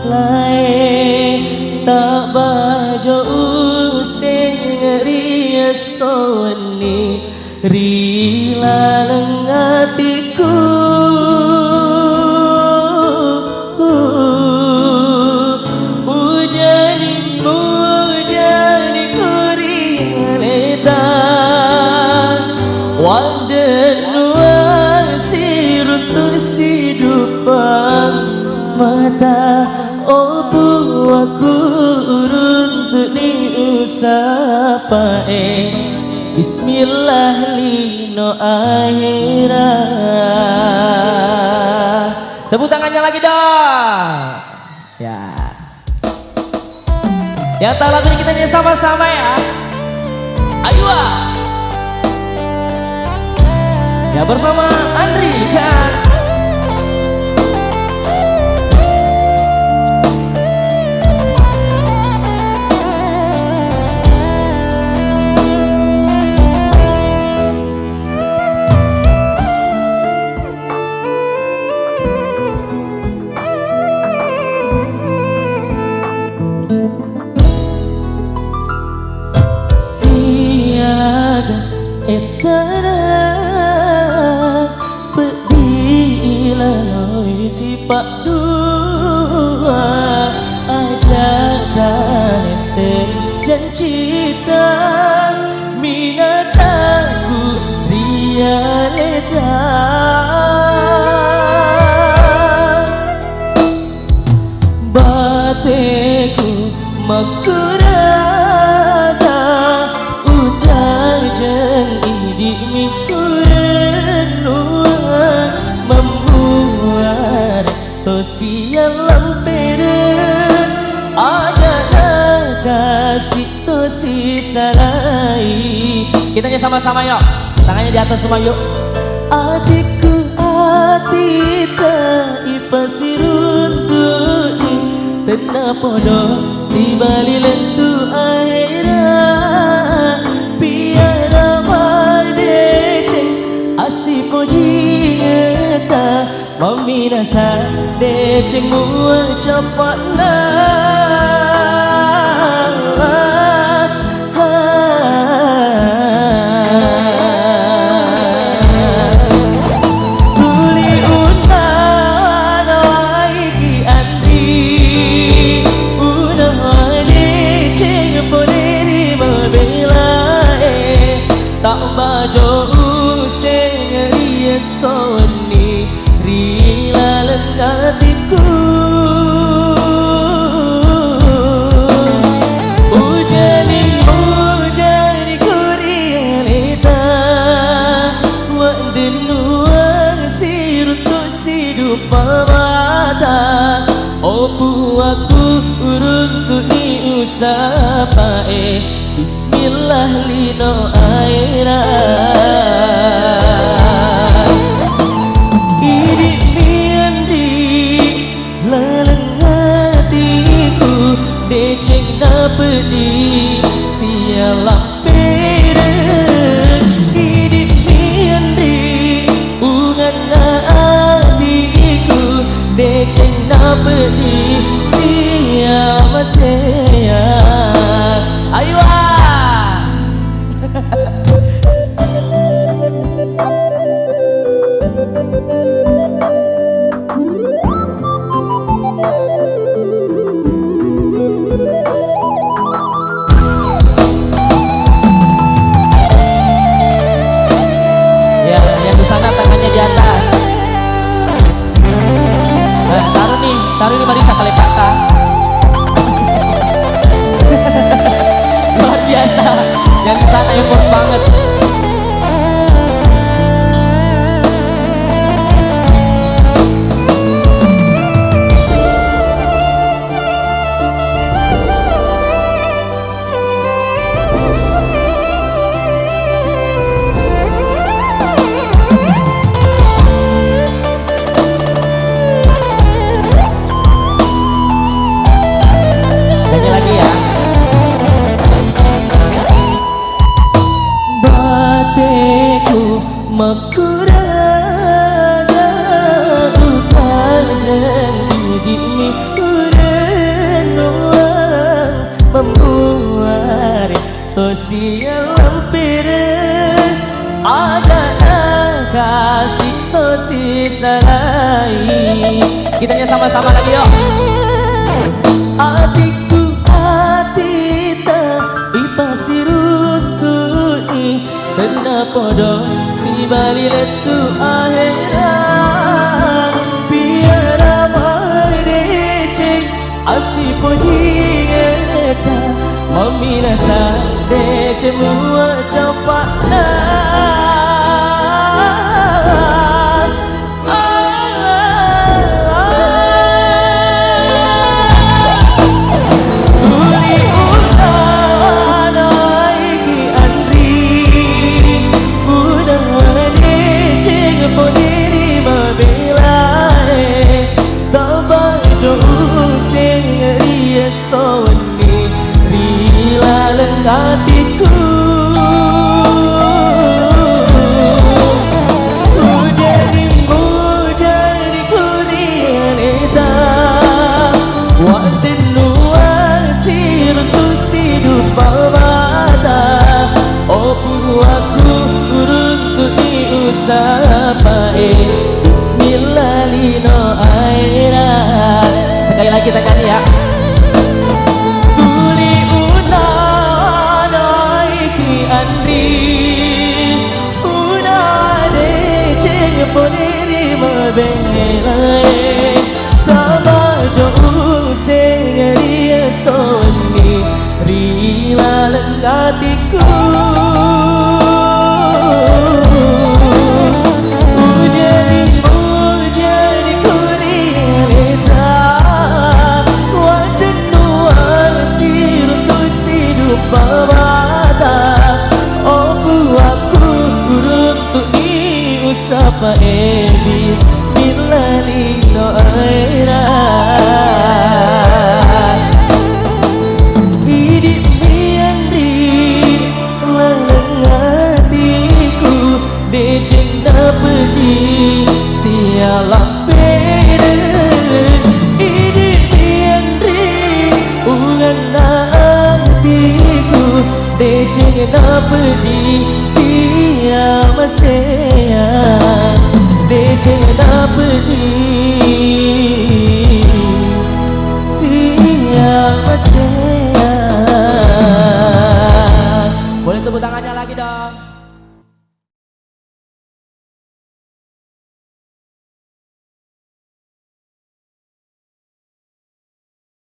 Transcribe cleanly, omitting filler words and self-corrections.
lae tak bajo useng ria soni rila lengatiku ujani kurialeta wanden nuasi rutu sidupang mata opo aku uruntuk ni usapae Bismillah lino akhirat. Tepuk tangannya lagi dong. Ya. Yang tahu lagunya kita nyanyi sama-sama ya. Ayo. Ya bersama Andri kan. Etana pedila loi sifat dua aja dan janjita minasaku realita bateku makurada utar jeng ini kurenua membuat tosian lamperen ada kasih tosi salai. Kita nyanyi sama-sama yuk, tangannya di atas semua yuk. Adikku hati tak ipasiruntuki tenang podo si bali lentu akhirat biara madece asi poji ngeta meminasa dece mua cepat soni rila lengatiku ujani kurialita wandenua sirutu sidupa mata opu aku uruntu ni usapae Bismillah lino akhirat. Pedi sialah peren hidup miandi ungan adiku deceng na pedi sial masaya ayo tangannya di atas. Taruh nih Marisa kali patah. Luar biasa. Yang di sana import banget. lagi ya. siang lampir ada kasih tosi sarai. Kita nyanyi sama-sama lagi yuk. Hatiku hati tak ipasirutui kenapa do si bali letu akhirat biar amai decek asih pojingeta meminasa decek mua capakna. Hatiku jadimu jadi kurian eta wadenu asir tu sidup mata opu aku urut diusapae bismillah lino aira. Sekali lagi kita nyanyi ya. Poneri mabelai tabajo sengaria soni rila lengatiku jadi kurialeta wadenu asir tu sidup babata opu aku urut sapa ebis bilalino aira hidup miandri lelengatiku deceng dapedi sialang beden hidup miandri ulang hatiku deceng dapedi siapa saya deceng dapedi siapa saya. Boleh tepuk tangannya lagi.